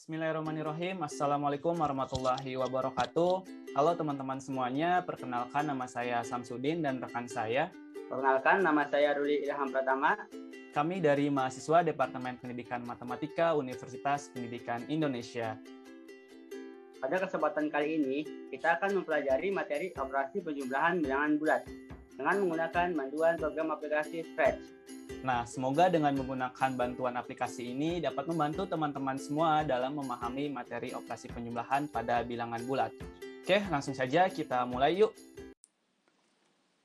Bismillahirrahmanirrahim. Assalamualaikum warahmatullahi wabarakatuh. Halo teman-teman semuanya, perkenalkan nama saya Samsudin dan rekan saya. Perkenalkan, nama saya Ruli Ilham Pratama. Kami dari mahasiswa Departemen Pendidikan Matematika Universitas Pendidikan Indonesia. Pada kesempatan kali ini, kita akan mempelajari materi operasi penjumlahan bilangan bulat dengan menggunakan bantuan program aplikasi Scratch. Nah, semoga dengan menggunakan bantuan aplikasi ini dapat membantu teman-teman semua dalam memahami materi operasi penjumlahan pada bilangan bulat. Oke, langsung saja kita mulai yuk.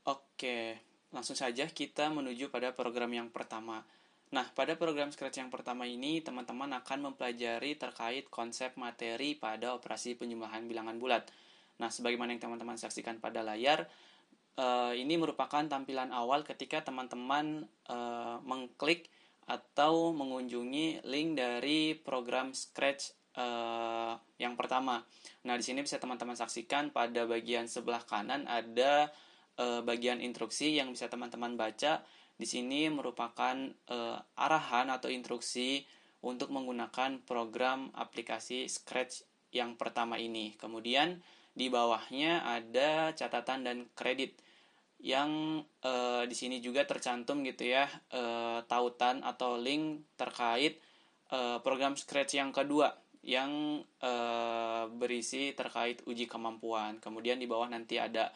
Oke, langsung saja kita menuju pada program yang pertama. Nah, pada program Scratch yang pertama ini, teman-teman akan mempelajari terkait konsep materi pada operasi penjumlahan bilangan bulat. Nah, sebagaimana yang teman-teman saksikan pada layar, ini merupakan tampilan awal ketika teman-teman mengklik atau mengunjungi link dari program Scratch yang pertama. Nah, di sini bisa teman-teman saksikan pada bagian sebelah kanan ada bagian instruksi yang bisa teman-teman baca. Di sini merupakan arahan atau instruksi untuk menggunakan program aplikasi Scratch yang pertama ini. Kemudian di bawahnya ada catatan dan kredit yang di sini juga tercantum gitu ya, tautan atau link terkait program Scratch yang kedua yang berisi terkait uji kemampuan. Kemudian di bawah nanti ada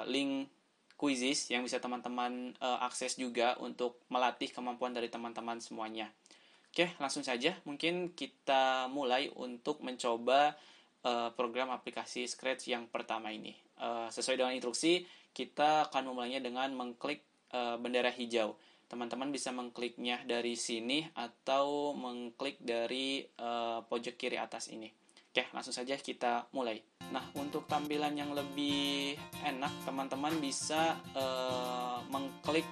link quizzes yang bisa teman-teman akses juga untuk melatih kemampuan dari teman-teman semuanya. Oke, langsung saja mungkin kita mulai untuk mencoba program aplikasi Scratch yang pertama ini. Sesuai dengan instruksi, kita akan memulainya dengan mengklik bendera hijau. Teman-teman bisa mengkliknya dari sini atau mengklik dari pojok kiri atas ini. Oke, langsung saja kita mulai. Nah, untuk tampilan yang lebih enak, teman-teman bisa mengklik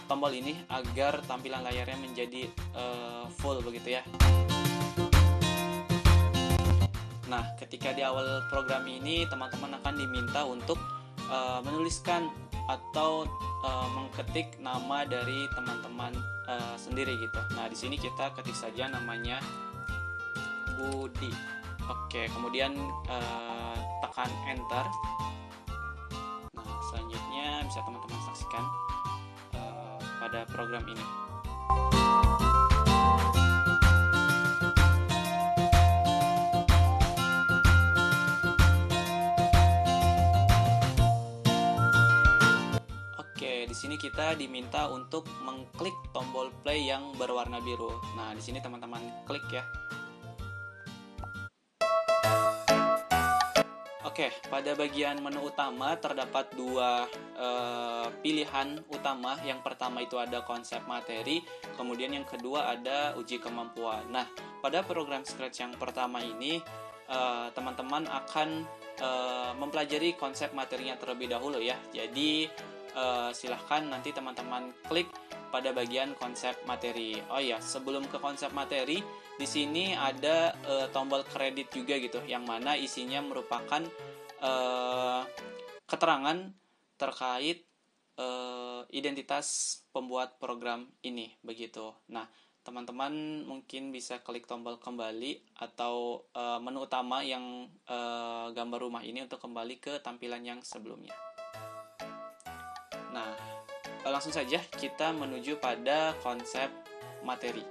tombol ini agar tampilan layarnya menjadi full begitu ya. Nah, ketika di awal program ini, teman-teman akan diminta untuk menuliskan atau mengketik nama dari teman-teman sendiri gitu. Nah, di sini kita ketik saja namanya Budi. Oke, kemudian tekan Enter. Nah, selanjutnya bisa teman-teman saksikan pada program ini. Di sini kita diminta untuk mengklik tombol play yang berwarna biru. Nah, di sini teman-teman klik ya. Oke, pada bagian menu utama terdapat dua pilihan utama. Yang pertama itu ada konsep materi, kemudian yang kedua ada uji kemampuan. Nah, pada program Scratch yang pertama ini, teman-teman akan mempelajari konsep materinya terlebih dahulu ya. Jadi silahkan nanti teman-teman klik pada bagian konsep materi. Oh ya, sebelum ke konsep materi, di sini ada tombol kredit juga gitu, yang mana isinya merupakan keterangan terkait identitas pembuat program ini begitu. Nah, teman-teman mungkin bisa klik tombol kembali atau menu utama yang gambar rumah ini untuk kembali ke tampilan yang sebelumnya. Nah, langsung saja kita menuju pada konsep materi.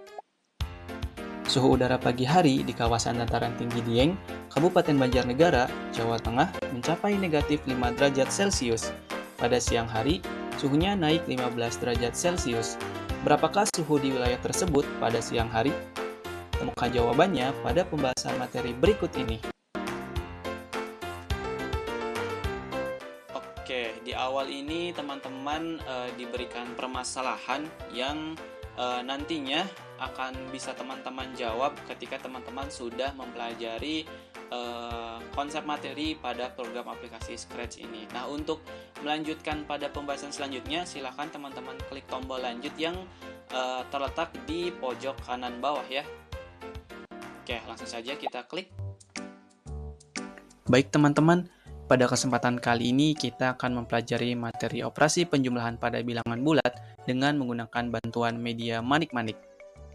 Suhu udara pagi hari di kawasan dataran tinggi Dieng, Kabupaten Banjarnegara, Jawa Tengah mencapai negatif 5 derajat Celcius. Pada siang hari, suhunya naik 15 derajat Celcius. Berapakah suhu di wilayah tersebut pada siang hari? Temukan jawabannya pada pembahasan materi berikut ini. Oke, di awal ini teman-teman diberikan permasalahan yang nantinya akan bisa teman-teman jawab ketika teman-teman sudah mempelajari konsep materi pada program aplikasi Scratch ini. Nah, untuk melanjutkan pada pembahasan selanjutnya, silakan teman-teman klik tombol lanjut yang terletak di pojok kanan bawah ya. Oke, langsung saja kita klik. Baik teman-teman, pada kesempatan kali ini kita akan mempelajari materi operasi penjumlahan pada bilangan bulat dengan menggunakan bantuan media manik-manik.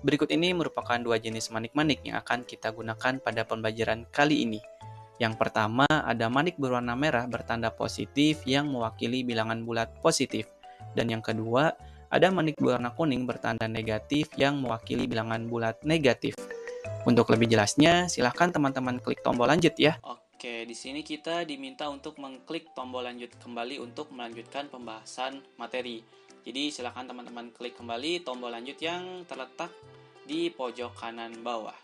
Berikut ini merupakan dua jenis manik-manik yang akan kita gunakan pada pembelajaran kali ini. Yang pertama, ada manik berwarna merah bertanda positif yang mewakili bilangan bulat positif. Dan yang kedua, ada manik berwarna kuning bertanda negatif yang mewakili bilangan bulat negatif. Untuk lebih jelasnya, silahkan teman-teman klik tombol lanjut ya. Oke, di sini kita diminta untuk mengklik tombol lanjut kembali untuk melanjutkan pembahasan materi. Jadi silahkan teman-teman klik kembali tombol lanjut yang terletak di pojok kanan bawah.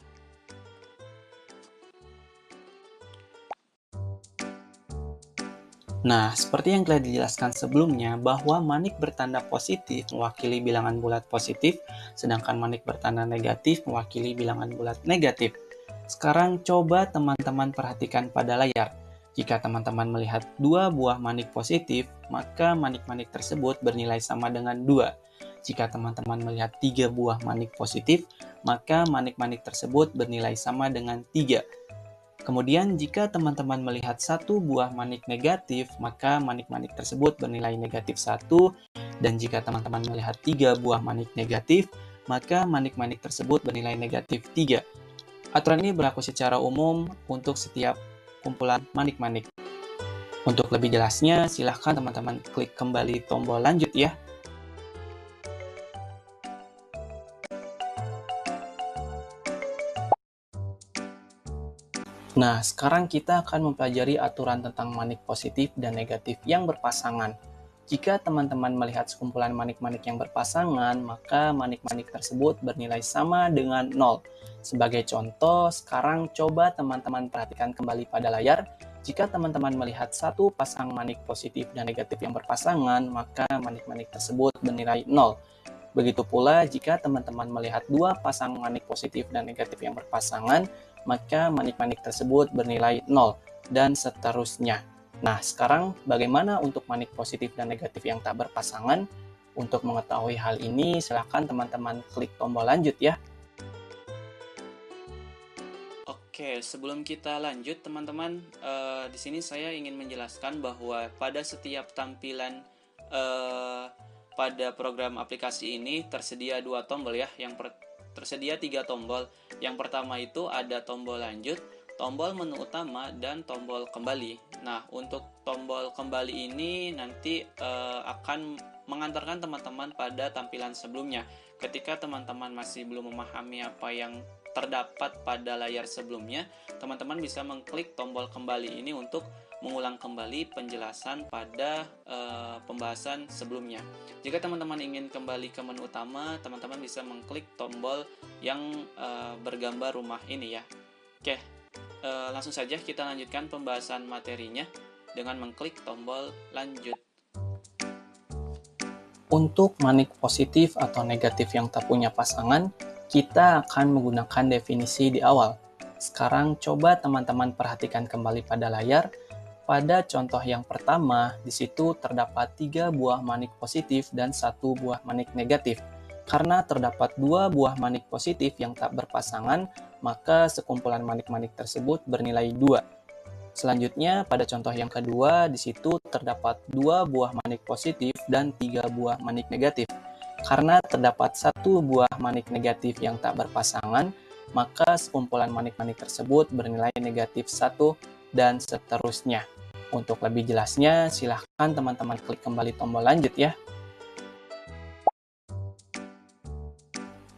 Nah, seperti yang telah dijelaskan sebelumnya, bahwa manik bertanda positif mewakili bilangan bulat positif, sedangkan manik bertanda negatif mewakili bilangan bulat negatif. Sekarang coba teman-teman perhatikan pada layar. Jika teman-teman melihat dua buah manik positif, maka manik-manik tersebut bernilai sama dengan 2. Jika teman-teman melihat 3 buah manik positif, maka manik-manik tersebut bernilai sama dengan 3. Kemudian jika teman-teman melihat satu buah manik negatif, maka manik-manik tersebut bernilai negatif 1. Dan jika teman-teman melihat 3 buah manik negatif, maka manik-manik tersebut bernilai negatif 3. Aturan ini berlaku secara umum untuk setiap kumpulan manik-manik. Untuk lebih jelasnya, silahkan teman-teman klik kembali tombol lanjut ya. Nah, sekarang kita akan mempelajari aturan tentang manik positif dan negatif yang berpasangan. Jika teman-teman melihat sekumpulan manik-manik yang berpasangan, maka manik-manik tersebut bernilai sama dengan 0. Sebagai contoh, sekarang coba teman-teman perhatikan kembali pada layar. Jika teman-teman melihat satu pasang manik positif dan negatif yang berpasangan, maka manik-manik tersebut bernilai 0. Begitu pula jika teman-teman melihat dua pasang manik positif dan negatif yang berpasangan, maka manik-manik tersebut bernilai 0, dan seterusnya. Nah, sekarang bagaimana untuk manik positif dan negatif yang tak berpasangan? Untuk mengetahui hal ini, silakan teman-teman klik tombol lanjut ya. Oke, sebelum kita lanjut teman-teman, di sini saya ingin menjelaskan bahwa pada setiap tampilan pada program aplikasi ini tersedia 2 tombol ya. Tersedia 3 tombol. Yang pertama itu ada tombol lanjut, tombol menu utama, dan tombol kembali. Nah, untuk tombol kembali ini nanti akan mengantarkan teman-teman pada tampilan sebelumnya. Ketika teman-teman masih belum memahami apa yang terdapat pada layar sebelumnya, teman-teman bisa mengklik tombol kembali ini untuk mengulang kembali penjelasan pada pembahasan sebelumnya. Jika teman-teman ingin kembali ke menu utama, teman-teman bisa mengklik tombol yang bergambar rumah ini ya. Oke, langsung saja kita lanjutkan pembahasan materinya dengan mengklik tombol lanjut. Untuk manik positif atau negatif yang tak punya pasangan, kita akan menggunakan definisi di awal. Sekarang coba teman-teman perhatikan kembali pada layar. Pada contoh yang pertama, di situ terdapat 3 buah manik positif dan 1 buah manik negatif. Karena terdapat 2 buah manik positif yang tak berpasangan, maka sekumpulan manik-manik tersebut bernilai 2. Selanjutnya, pada contoh yang kedua, di situ terdapat 2 buah manik positif dan 3 buah manik negatif. Karena terdapat 1 buah manik negatif yang tak berpasangan, maka sekumpulan manik-manik tersebut bernilai negatif 1 dan seterusnya. Untuk lebih jelasnya, silahkan teman-teman klik kembali tombol lanjut ya.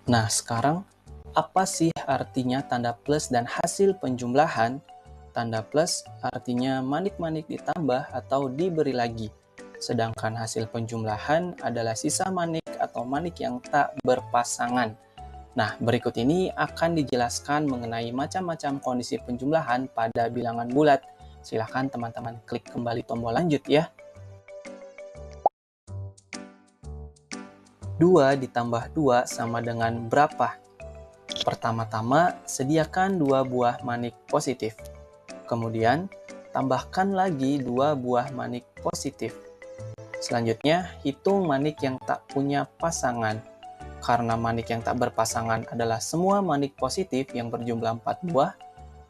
Nah, sekarang apa sih artinya tanda plus dan hasil penjumlahan? Tanda plus artinya manik-manik ditambah atau diberi lagi. Sedangkan hasil penjumlahan adalah sisa manik atau manik yang tak berpasangan. Nah, berikut ini akan dijelaskan mengenai macam-macam kondisi penjumlahan pada bilangan bulat. Silahkan teman-teman klik kembali tombol lanjut ya. 2 ditambah 2 sama dengan berapa? Pertama-tama, sediakan 2 buah manik positif. Kemudian, tambahkan lagi 2 buah manik positif. Selanjutnya, hitung manik yang tak punya pasangan. Karena manik yang tak berpasangan adalah semua manik positif yang berjumlah 4 buah,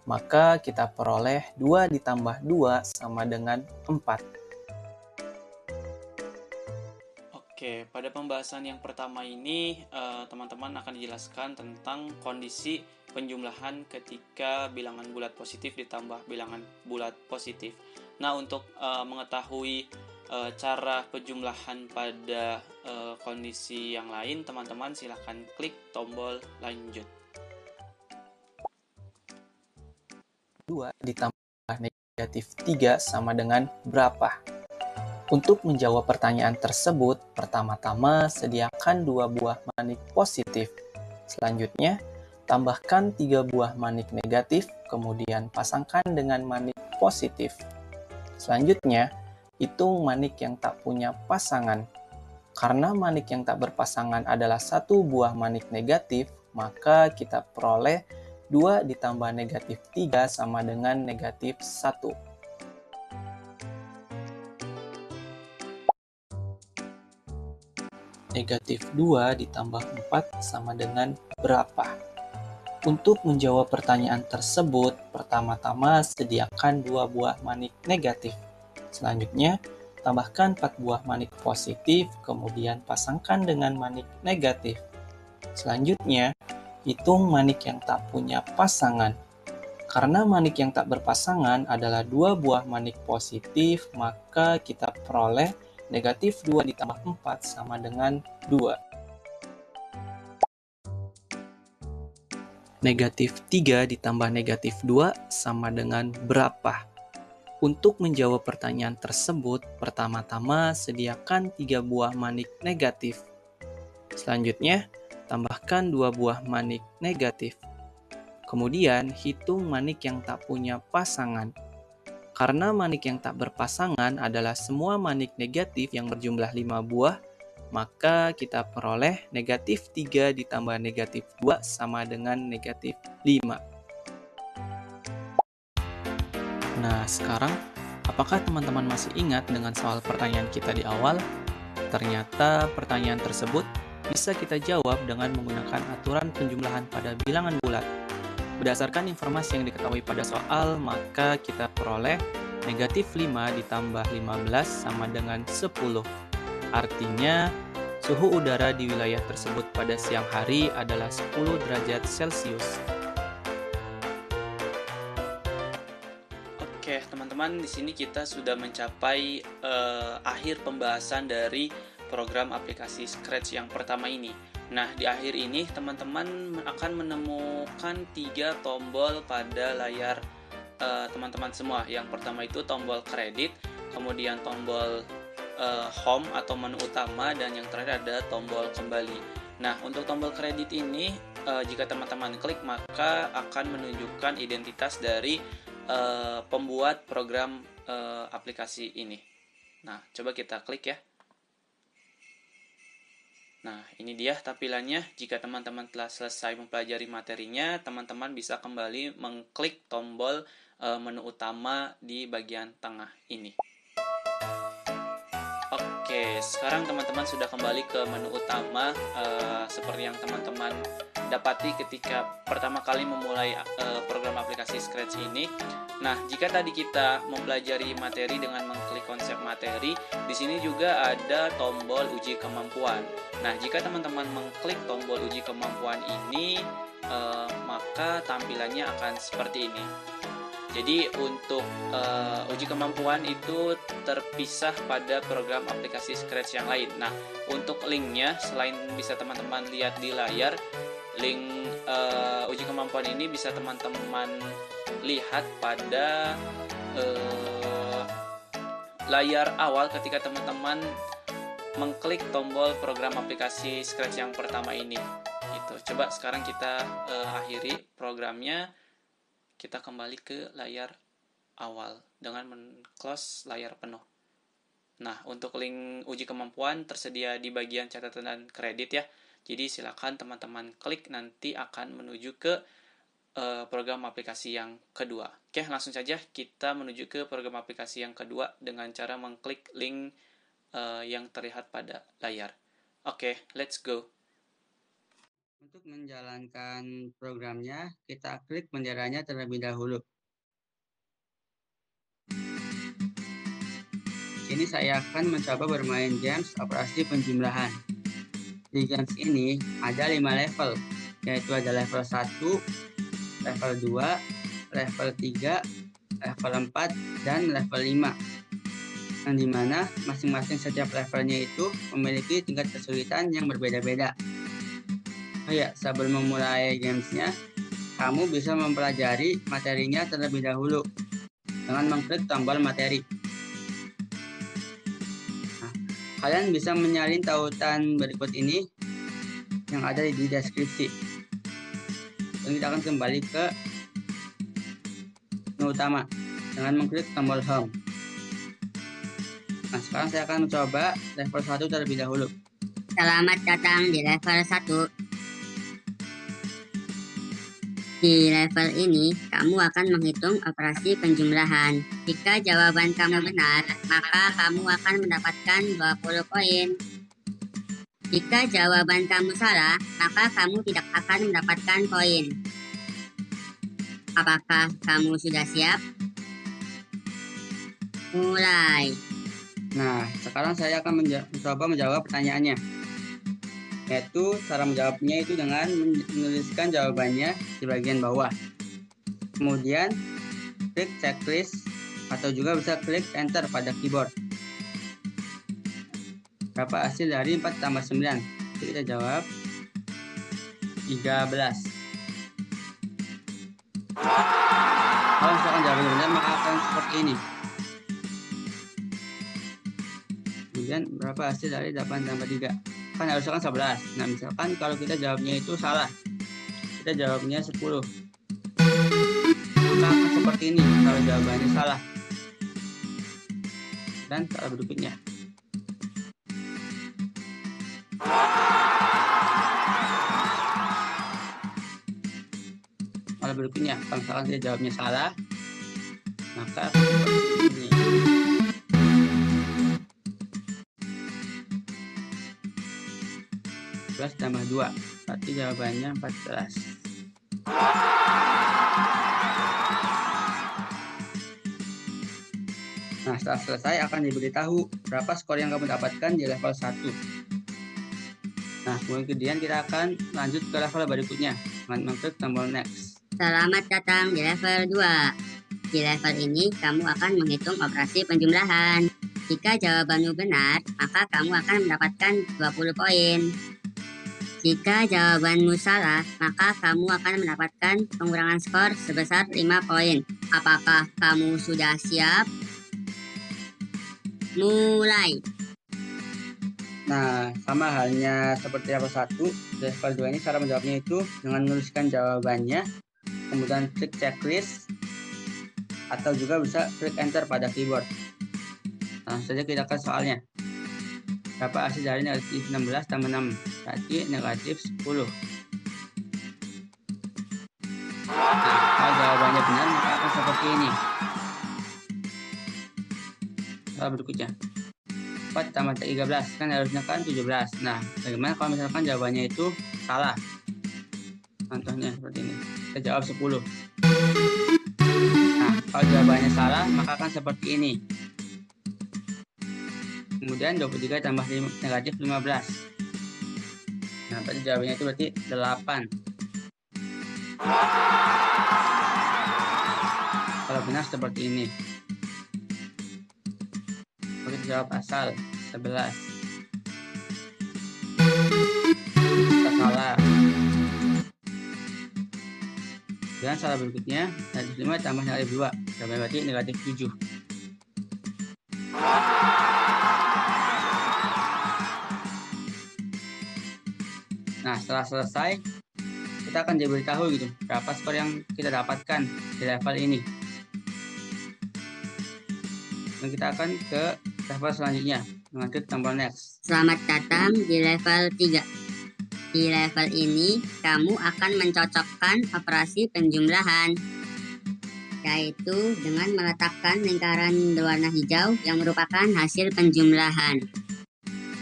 maka kita peroleh 2 ditambah 2 sama dengan 4. Oke, pada pembahasan yang pertama ini, teman-teman akan dijelaskan tentang kondisi penjumlahan ketika bilangan bulat positif ditambah bilangan bulat positif. Nah, untuk mengetahui cara penjumlahan pada kondisi yang lain, teman-teman silahkan klik tombol lanjut. 2 ditambah negatif 3 sama dengan berapa? Untuk menjawab pertanyaan tersebut, pertama-tama sediakan 2 buah manik positif. Selanjutnya, tambahkan 3 buah manik negatif, kemudian pasangkan dengan manik positif. Selanjutnya, hitung manik yang tak punya pasangan. Karena manik yang tak berpasangan adalah 1 buah manik negatif, maka kita peroleh 2 ditambah negatif 3 sama dengan negatif 1. Negatif 2 ditambah 4 sama dengan berapa? Untuk menjawab pertanyaan tersebut, pertama-tama sediakan 2 buah manik negatif. Selanjutnya, tambahkan 4 buah manik positif, kemudian pasangkan dengan manik negatif. Selanjutnya, hitung manik yang tak punya pasangan. Karena manik yang tak berpasangan adalah 2 buah manik positif, maka kita peroleh negatif 2 ditambah 4 sama dengan 2. Negatif 3 ditambah negatif 2 sama dengan berapa? Untuk menjawab pertanyaan tersebut, pertama-tama sediakan 3 buah manik negatif. Selanjutnya, tambahkan 2 buah manik negatif. Kemudian, hitung manik yang tak punya pasangan. Karena manik yang tak berpasangan adalah semua manik negatif yang berjumlah 5 buah, maka kita peroleh negatif 3 ditambah negatif 2 sama dengan negatif 5. Nah, sekarang, apakah teman-teman masih ingat dengan soal pertanyaan kita di awal? Ternyata pertanyaan tersebut bisa kita jawab dengan menggunakan aturan penjumlahan pada bilangan bulat. Berdasarkan informasi yang diketahui pada soal, maka kita peroleh negatif 5 ditambah 15 sama dengan 10. Artinya, suhu udara di wilayah tersebut pada siang hari adalah 10 derajat Celcius. Oke, teman-teman, di sini kita sudah mencapai akhir pembahasan dari program aplikasi Scratch yang pertama ini. Nah, di akhir ini teman-teman akan menemukan 3 tombol pada layar teman-teman semua. Yang pertama itu tombol kredit, kemudian tombol home atau menu utama, dan yang terakhir ada tombol kembali. Nah, untuk tombol kredit ini, jika teman-teman klik maka akan menunjukkan identitas dari pembuat program aplikasi ini. Nah, coba kita klik ya. Nah, ini dia tampilannya. Jika teman-teman telah selesai mempelajari materinya, teman-teman bisa kembali mengklik tombol menu utama di bagian tengah ini. Oke, sekarang teman-teman sudah kembali ke menu utama seperti yang teman-teman dapati ketika pertama kali memulai program aplikasi Scratch ini. Nah, jika tadi kita mempelajari materi dengan mengklik konsep materi, di sini juga ada tombol uji kemampuan. Nah, jika teman-teman mengklik tombol uji kemampuan ini, maka tampilannya akan seperti ini. Jadi untuk uji kemampuan itu terpisah pada program aplikasi Scratch yang lain. Nah, untuk linknya selain bisa teman-teman lihat di layar, link uji kemampuan ini bisa teman-teman lihat pada layar awal ketika teman-teman mengklik tombol program aplikasi Scratch yang pertama ini. Gitu. Coba sekarang kita akhiri programnya. Kita kembali ke layar awal dengan men-close layar penuh. Nah, untuk link uji kemampuan tersedia di bagian catatan dan kredit ya. Jadi silakan teman-teman klik, nanti akan menuju ke program aplikasi yang kedua. Oke, langsung saja kita menuju ke program aplikasi yang kedua dengan cara mengklik link yang terlihat pada layar. Oke, let's go. Untuk menjalankan programnya, kita klik benderanya terlebih dahulu. sini saya akan mencoba bermain games operasi penjumlahan. Di games ini ada 5 level, yaitu ada level 1, level 2, level 3, level 4, dan level 5. Yang dimana masing-masing setiap levelnya itu memiliki tingkat kesulitan yang berbeda-beda. Oh ya, sebelum memulai gamesnya, kamu bisa mempelajari materinya terlebih dahulu dengan mengklik tombol materi. Nah, kalian bisa menyalin tautan berikut ini yang ada di deskripsi. Dan kita akan kembali ke menu utama dengan mengklik tombol home. Nah, sekarang saya akan mencoba level 1 terlebih dahulu. Selamat datang di level 1. Di level ini, kamu akan menghitung operasi penjumlahan. Jika jawaban kamu benar, maka kamu akan mendapatkan 20 poin. Jika jawaban kamu salah, maka kamu tidak akan mendapatkan poin. Apakah kamu sudah siap? Mulai. Nah, sekarang saya akan mencoba menjawab pertanyaannya. Yaitu cara menjawabnya itu dengan menuliskan jawabannya di bagian bawah. Kemudian klik checklist atau juga bisa klik enter pada keyboard. Berapa hasil dari 4 tambah 9? Jadi kita jawab 13. Kalau misalkan jawabannya benar maka akan seperti ini. Kemudian berapa hasil dari 8 tambah 3? Kan harusnya kan 11. Nah, misalkan kalau kita jawabnya itu salah, kita jawabnya 10, maka akan seperti ini kalau jawabannya salah. Dan cara berikutnya, kalau misalkan kita jawabnya salah, maka akan seperti ini. Tambah 2, berarti jawabannya 14. Nah, setelah selesai akan diberitahu berapa skor yang kamu dapatkan di level 1. Nah, kemudian kita akan lanjut ke level berikutnya dengan mengklik tombol next. Selamat datang di level 2. Di level ini, kamu akan menghitung operasi penjumlahan. Jika jawabanmu benar, maka kamu akan mendapatkan 20 poin. Jika jawabanmu salah, maka kamu akan mendapatkan pengurangan skor sebesar 5 poin. Apakah kamu sudah siap? Mulai. Nah, sama halnya seperti level 1, level 2 ini cara menjawabnya itu dengan menuliskan jawabannya, kemudian klik checklist, atau juga bisa klik enter pada keyboard. Nah, saja kita ke soalnya. Berapa hasil dari negatif 16 tambah 6? Berarti negatif 10. Nah, kalau jawabannya benar maka akan seperti ini. Soal berikutnya, 4 tambah 13 kan harusnya kan 17. Nah, bagaimana kalau misalkan jawabannya itu salah? Contohnya seperti ini, kita jawab 10. Nah, kalau jawabannya salah maka akan seperti ini. Kemudian 23 tambah negatif 15. Nah, berarti jawabannya itu berarti 8. Kalau benar seperti ini. Oke, jawab asal 11. Kita salah. Dan salah berikutnya, negatif 5 tambah negatif 2. Jawabannya berarti negatif 7. Nah, setelah selesai, kita akan diberitahu gitu berapa skor yang kita dapatkan di level ini. Dan kita akan ke level selanjutnya dengan klik tombol next. Selamat datang di level 3. Di level ini, kamu akan mencocokkan operasi penjumlahan, yaitu dengan meletakkan lingkaran berwarna hijau yang merupakan hasil penjumlahan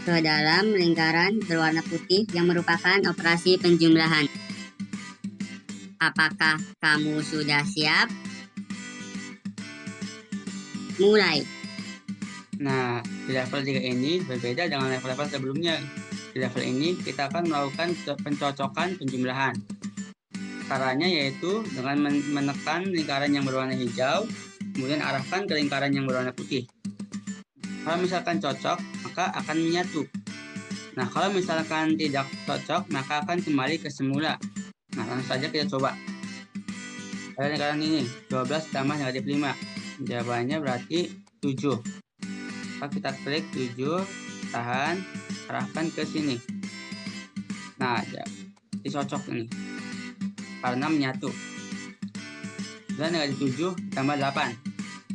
ke dalam lingkaran berwarna putih yang merupakan operasi penjumlahan. Apakah kamu sudah siap? Mulai. Nah, di level 3 ini berbeda dengan level-level sebelumnya. Di level ini kita akan melakukan pencocokan penjumlahan. Caranya yaitu dengan menekan lingkaran yang berwarna hijau, kemudian arahkan ke lingkaran yang berwarna putih. Kalau misalkan cocok, maka akan menyatu. Nah, kalau misalkan tidak cocok, maka akan kembali ke semula. Nah, langsung saja kita coba. Pada lingkaran ini, 12 tambah negatif 5. Jawabannya berarti 7. Maka kita klik 7, tahan, arahkan ke sini. Nah, dicocok ini. Karena menyatu. Dan negatif 7 tambah 8.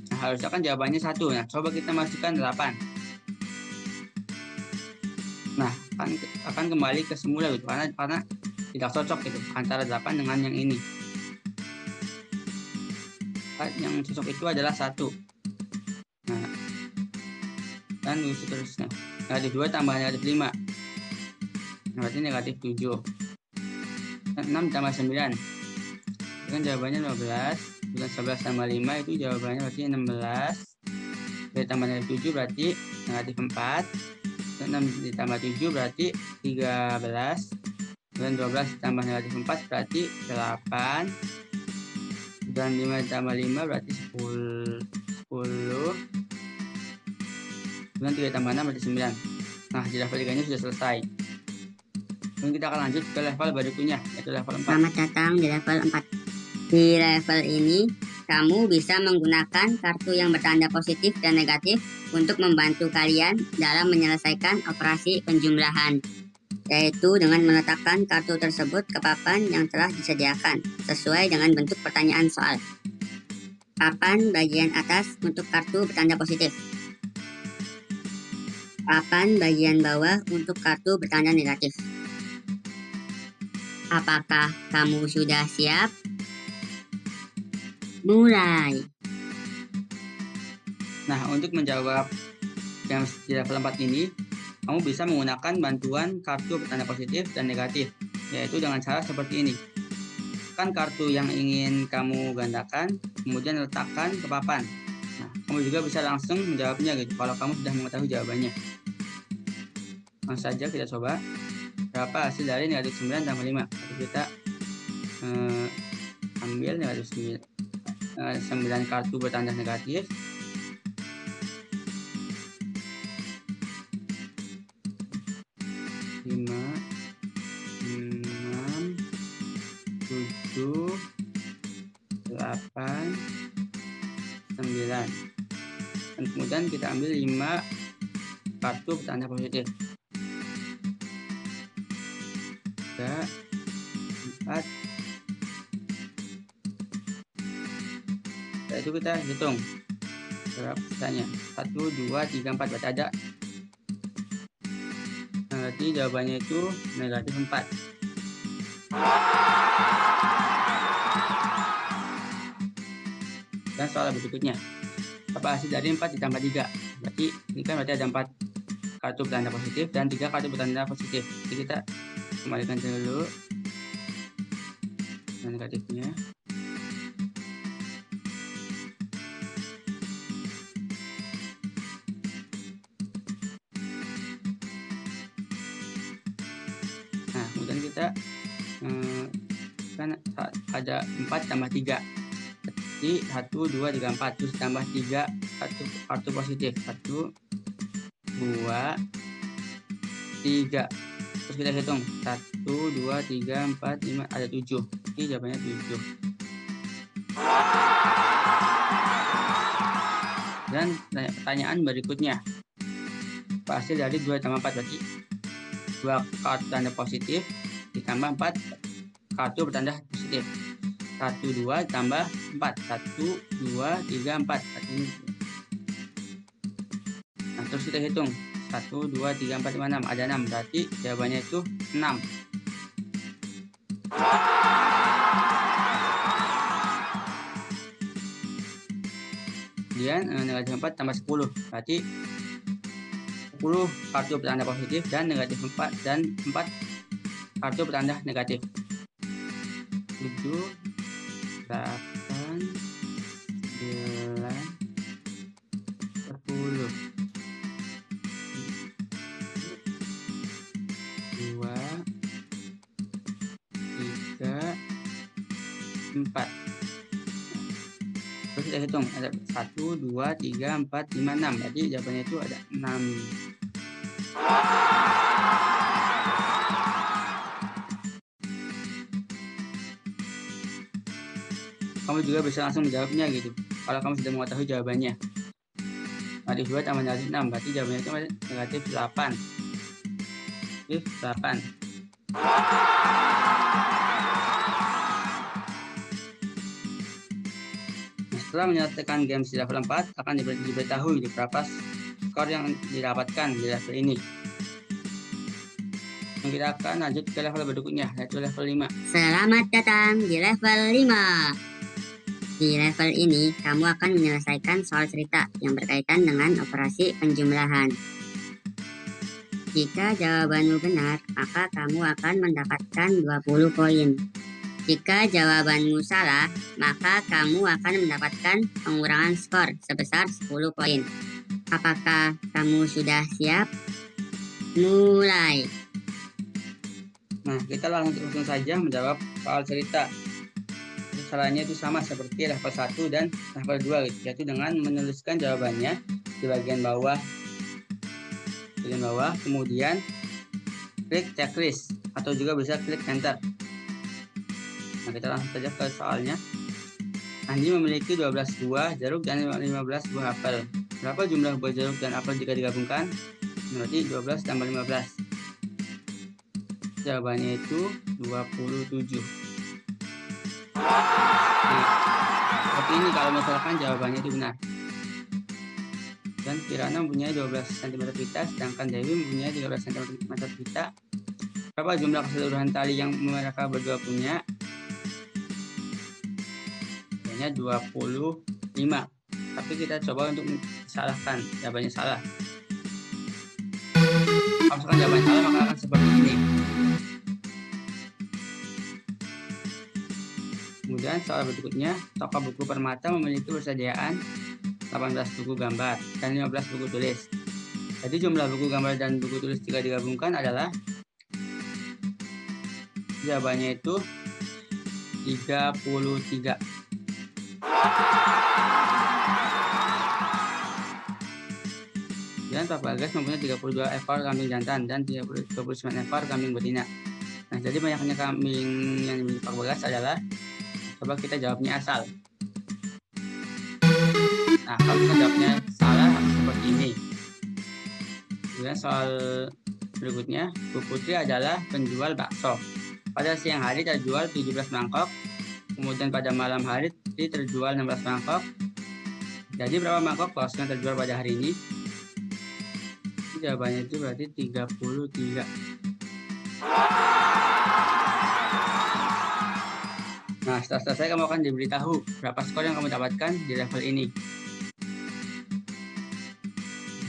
Nah, harusnya kan jawabannya 1. Nah, coba kita masukkan 8. Nah, akan kembali ke semula gitu. Karena tidak cocok gitu antara 8 dengan yang ini. Yang cocok itu adalah 1. Nah, dan seterusnya. Negatif 2 tambah negatif 5. Berarti negatif 7. 6 tambah 9. Itu kan jawabannya 12. 11 tambah 5 itu jawabannya berarti 16. Tambah negatif 7 berarti negatif 4. 6 ditambah 7 berarti 13. Dan 12 ditambah negatif 4 berarti 8. Dan 5 ditambah 5 berarti 10. Dan 3 tambah 6 berarti 9. Nah, di level 3 ini sudah selesai. Dan kita akan lanjut ke level berikutnya, yaitu level 4. Selamat datang di level 4. Di level ini, kamu bisa menggunakan kartu yang bertanda positif dan negatif untuk membantu kalian dalam menyelesaikan operasi penjumlahan, yaitu dengan meletakkan kartu tersebut ke papan yang telah disediakan sesuai dengan bentuk pertanyaan soal. Papan bagian atas untuk kartu bertanda positif. Papan bagian bawah untuk kartu bertanda negatif. Apakah kamu sudah siap? Mulai. Nah, untuk menjawab yang di level 4 ini, kamu bisa menggunakan bantuan kartu bertanda positif dan negatif, yaitu dengan cara seperti ini. Kan kartu yang ingin kamu gandakan, kemudian letakkan ke papan. Nah, kamu juga bisa langsung menjawabnya gitu, kalau kamu sudah mengetahui jawabannya. Langsung saja kita coba. Berapa hasil dari negatif 9 tambah 5? Jadi kita ambil negatif 9 kartu bertanda negatif. Dan kemudian kita ambil 5 kartu bertanda positif. 3, 4. Setelah itu kita hitung berapa sisanya. 1, 2, 3, 4. Berarti ada. Berarti jawabannya itu negatif 4. Dan soal berikutnya, apa hasil dari 4 ditambah 3? Berarti ini kan berarti ada 4 kartu bertanda positif dan 3 kartu bertanda positif. Jadi kita kembalikan dulu negatifnya. Nah, kemudian kita kan ada 4 tambah 3. Jadi 1, 2, 3, 4. Terus tambah 3 kartu positif. 1, 2, 3. Terus kita hitung 1, 2, 3, 4, 5, ada 7. Jadi jawabannya 7. Dan pertanyaan berikutnya, hasil dari 2 tambah 4 berarti 2 kartu tanda positif ditambah 4 kartu bertanda positif. 1, 2 tambah 4. 1, 2, 3, 4. Ini. Nah, terus kita hitung 1, 2, 3, 4, 5, 6. Ada 6. Berarti jawabannya itu 6. Kemudian negatif 4 tambah 10. Berarti 10 kartu bertanda positif dan negatif 4 dan 4 kartu bertanda negatif. 7, 8, 9, 10. kita hitung ada 1, 2, 3, 4, 5, 6. Berarti jawabannya itu ada 6. Kamu juga bisa langsung menjawabnya gitu. Kalau kamu sudah mengetahui jawabannya. Negatif 2 tambah negatif 6. Berarti jawabannya itu negatif 8. Negatif 8. Setelah menyelesaikan games di level 4, akan diberitahu berapa skor yang didapatkan di level ini. Kita akan lanjut ke level berikutnya, yaitu level 5. Selamat datang di level 5. Di level ini, kamu akan menyelesaikan soal cerita yang berkaitan dengan operasi penjumlahan. Jika jawabanmu benar, maka kamu akan mendapatkan 20 poin. Jika jawabanmu salah, maka kamu akan mendapatkan pengurangan skor sebesar 10 poin. Apakah kamu sudah siap? Mulai. Nah, kita langsung saja menjawab soal cerita. Caranya itu sama seperti level 1 dan level 2 gitu, yaitu dengan menuliskan jawabannya di bagian bawah, kemudian klik checklist atau juga bisa klik enter. Nah, kita langsung saja ke soalnya. Andi memiliki 12 buah jeruk dan 15 buah apel. Berapa jumlah buah jeruk dan apel jika digabungkan? Berarti 12 tambah 15. Jawabannya itu 27. Nah, seperti ini kalau misalkan jawabannya itu benar. Dan Kirana mempunyai 12 cm pita, sedangkan Dewi mempunyai 13 cm pita. Berapa jumlah keseluruhan tali yang mereka berdua punya? Jawabannya 25. Tapi kita coba untuk salahkan, jawabannya salah. Kalau misalkan jawabannya salah, maka akan seperti ini. Kemudian soal berikutnya, toko buku Permata memiliki persediaan 18 buku gambar dan 15 buku tulis. Jadi jumlah buku gambar dan buku tulis jika digabungkan adalah, jawabannya itu 33. Dan Pak Bagas mempunyai 32 ekor kambing jantan dan 29 ekor kambing betina. Nah, jadi banyaknya kambing yang dimiliki Pak Bagas adalah, coba kita jawabnya asal. Nah, kalau kita jawabnya salah seperti ini. Kemudian soal berikutnya, Bu Putri adalah penjual bakso. Pada siang hari terjual 17 mangkok, kemudian pada malam hari terjual 16 mangkok. Jadi berapa mangkok bakso yang terjual pada hari ini? Jawabannya itu berarti 33. Nah, setelah selesai kamu akan diberitahu berapa skor yang kamu dapatkan di level ini.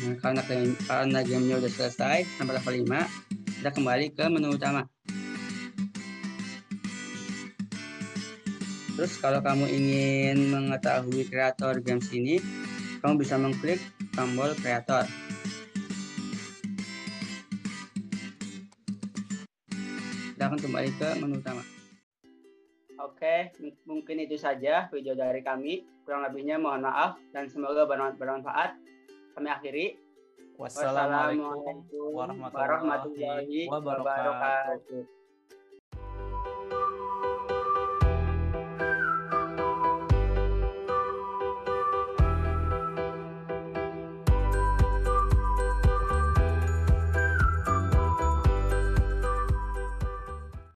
Nah, karena gamenya udah selesai sampai level 5, kita kembali ke menu utama. Terus kalau kamu ingin mengetahui kreator games ini, kamu bisa mengklik tombol kreator. Kita akan kembali ke menu utama. Oke, mungkin itu saja video dari kami. Kurang lebihnya mohon maaf dan semoga bermanfaat. Kami akhiri. Wassalamualaikum warahmatullahi wabarakatuh.